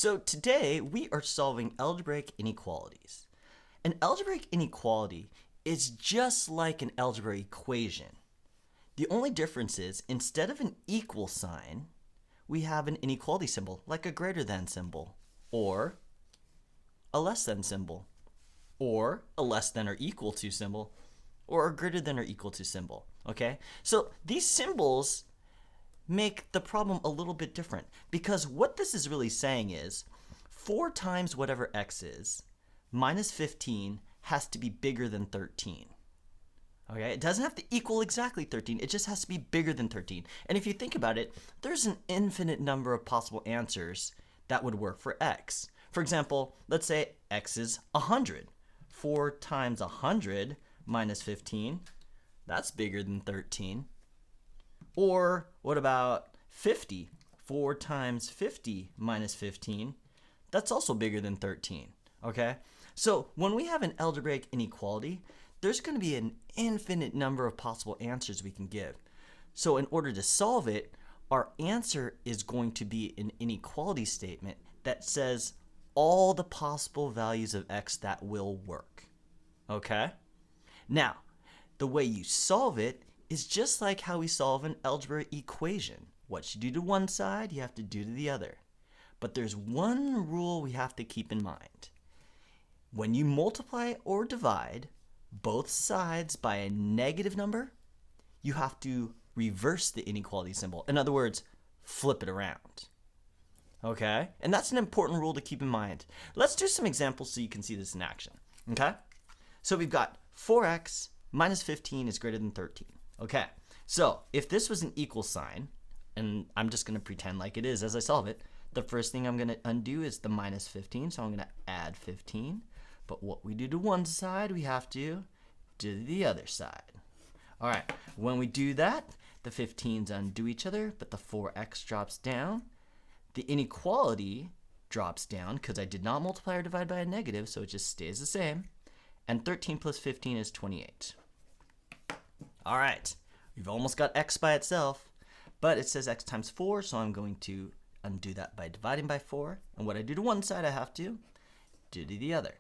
So today we are solving algebraic inequalities. An algebraic inequality is just like an algebra equation. The only difference is instead of an equal sign, we have an inequality symbol, like a greater than symbol, or a less than symbol, or a less than or equal to symbol, or a greater than or equal to symbol. Okay? So these symbols make the problem a little bit different, because what this is really saying is 4 times whatever x is minus 15 has to be bigger than 13. Okay, it doesn't have to equal exactly 13, it just has to be bigger than 13. And if you think about it, there's an infinite number of possible answers that would work for x. For example, let's say x is 100. 4 times 100 minus 15, that's bigger than 13. Or what about 50? 4 times 50 minus 15, that's also bigger than 13. Okay? So when we have an algebraic inequality, there's going to be an infinite number of possible answers we can give. So in order to solve it, our answer is going to be an inequality statement that says all the possible values of x that will work. Okay? Now, the way you solve it is just like how we solve an algebra equation. What you do to one side, you have to do to the other. But there's one rule we have to keep in mind. When you multiply or divide both sides by a negative number, you have to reverse the inequality symbol. In other words, flip it around. Okay? And that's an important rule to keep in mind. Let's do some examples so you can see this in action. Okay? So we've got 4x minus 15 is greater than 13. Okay, so if this was an equal sign, and I'm just going to pretend like it is as I solve it, the first thing I'm going to undo is the minus 15, so I'm going to add 15. But what we do to one side, we have to do to the other side. All right, when we do that, the 15s undo each other, but the 4x drops down. The inequality drops down because I did not multiply or divide by a negative, so it just stays the same. And 13 plus 15 is 28. All right, we've almost got x by itself, but it says x times 4, so I'm going to undo that by dividing by 4. And what I do to one side, I have to do to the other.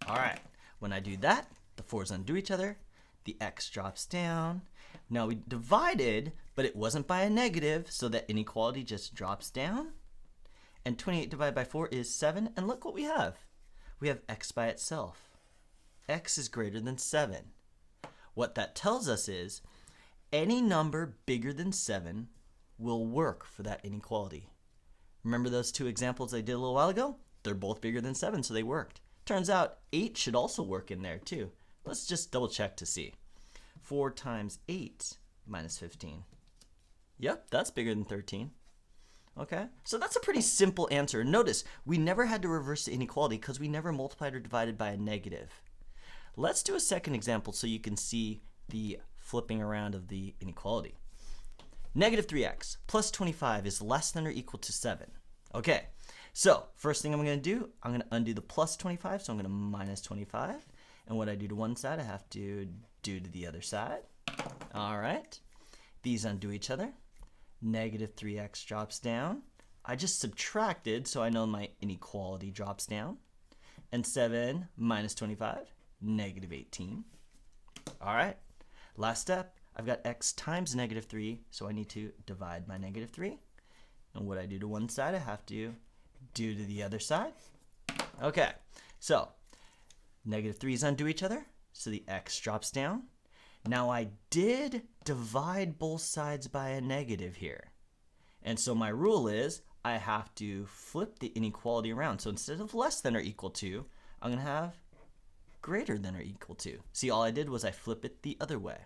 All right, when I do that, the 4's undo each other, the x drops down. Now we divided, but it wasn't by a negative, so that inequality just drops down. And 28 divided by 4 is 7, and look what we have. We have x by itself. X is greater than 7. What that tells us is any number bigger than 7 will work for that inequality. Remember those two examples I did a little while ago? They're both bigger than 7, so they worked. Turns out 8 should also work in there too. Let's just double check to see. 4 times 8 minus 15. Yep, that's bigger than 13. Okay, so that's a pretty simple answer. Notice, we never had to reverse the inequality because we never multiplied or divided by a negative. Let's do a second example so you can see the flipping around of the inequality. Negative 3x plus 25 is less than or equal to 7. Okay, so first thing I'm going to do, I'm going to undo the plus 25, so I'm going to minus 25. And what I do to one side, I have to do to the other side. All right, these undo each other. Negative 3x drops down. I just subtracted, so I know my inequality drops down. And 7 minus 25. Negative 18. All right, last step, I've got x times negative 3, so I need to divide by negative 3. And what I do to one side, I have to do to the other side. Okay, so negative 3's undo each other, so the x drops down. Now I did divide both sides by a negative here. And so my rule is I have to flip the inequality around. So instead of less than or equal to, I'm going to have greater than or equal to. See, all I did was I flip it the other way.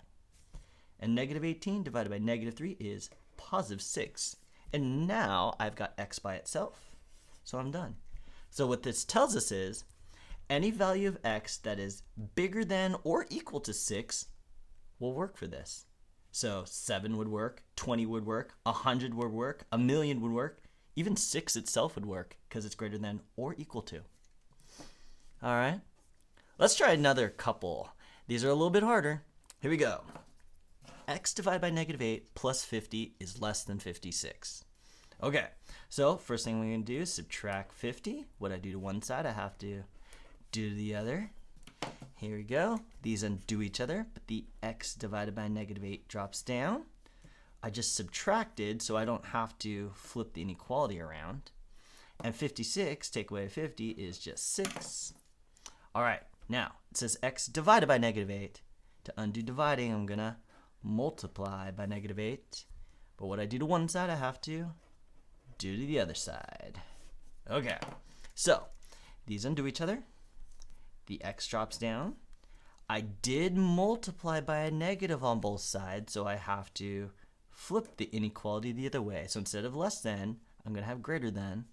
And negative 18 divided by negative 3 is positive 6. And now I've got x by itself. So I'm done. So what this tells us is any value of x that is bigger than or equal to 6 will work for this. So 7 would work, 20 would work, 100 would work, 1,000,000 would work, even 6 itself would work because it's greater than or equal to. All right. Let's try another couple. These are a little bit harder. Here we go. X divided by negative 8 plus 50 is less than 56. Okay, so first thing we're going to do is subtract 50. What I do to one side, I have to do to the other. Here we go. These undo each other, but the x divided by -8 drops down. I just subtracted, so I don't have to flip the inequality around. And 56, take away 50, is just 6. All right, now it says x divided by -8. To undo dividing, I'm going to multiply by -8. But what I do to one side, I have to do to the other side. Okay, so these undo each other. The x drops down. I did multiply by a negative on both sides, so I have to flip the inequality the other way. So instead of less than, I'm going to have greater than.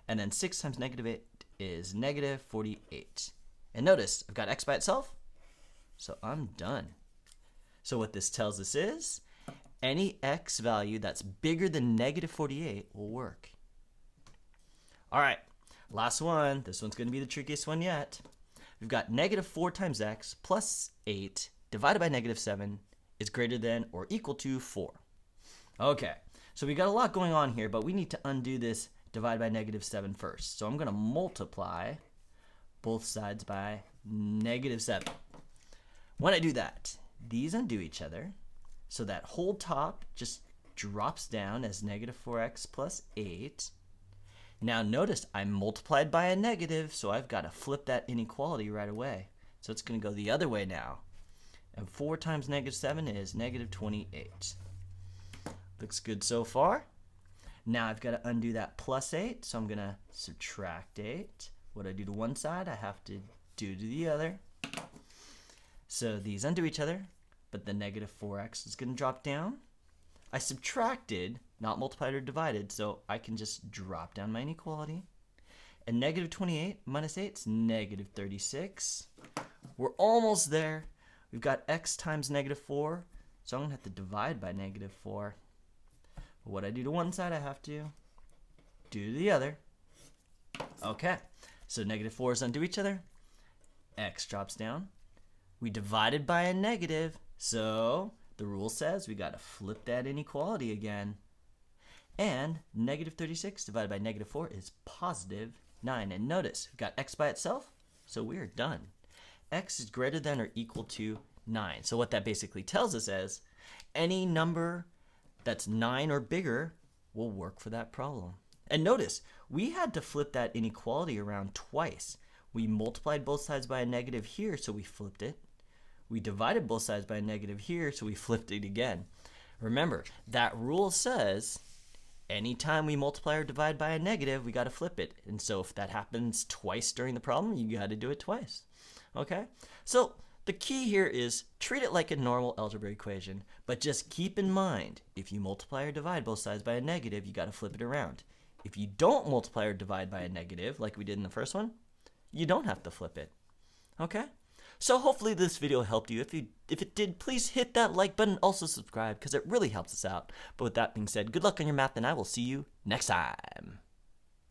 And then 6 times -8 is -48. And notice, I've got x by itself, so I'm done. So what this tells us is, any x value that's bigger than -48 will work. All right, last one. This one's going to be the trickiest one yet. We've got -4 times x plus 8 divided by -7 is greater than or equal to 4. Okay, so we got a lot going on here, but we need to undo this divide by -7 first. So I'm going to multiply both sides by -7. When I do that, these undo each other, so that whole top just drops down as -4x plus 8. Now notice I multiplied by a negative, so I've got to flip that inequality right away. So it's going to go the other way now. And 4 times -7 is -28. Looks good so far. Now I've got to undo that plus 8, so I'm going to subtract 8. What I do to one side, I have to do to the other. So these undo each other, but the -4x is going to drop down. I subtracted, not multiplied or divided, so I can just drop down my inequality. And -28 minus 8 is -36. We're almost there. We've got x times -4, so I'm going to have to divide by -4. But what I do to one side, I have to do to the other. Okay, so -4's undo each other. X drops down. We divided by a negative, so the rule says we got to flip that inequality again. And -36 divided by -4 is +9. And notice, we've got x by itself, so we're done. X is greater than or equal to 9. So what that basically tells us is any number that's 9 or bigger will work for that problem. And notice, we had to flip that inequality around twice. We multiplied both sides by a negative here, so we flipped it. We divided both sides by a negative here, so we flipped it again. Remember, that rule says anytime we multiply or divide by a negative, we got to flip it. And so if that happens twice during the problem, you got to do it twice. Okay? So the key here is treat it like a normal algebraic equation, but just keep in mind, if you multiply or divide both sides by a negative, you got to flip it around. If you don't multiply or divide by a negative, like we did in the first one, you don't have to flip it. Okay? So hopefully this video helped you. If it did, please hit that like button. Also subscribe, because it really helps us out. But with that being said, good luck on your math, and I will see you next time.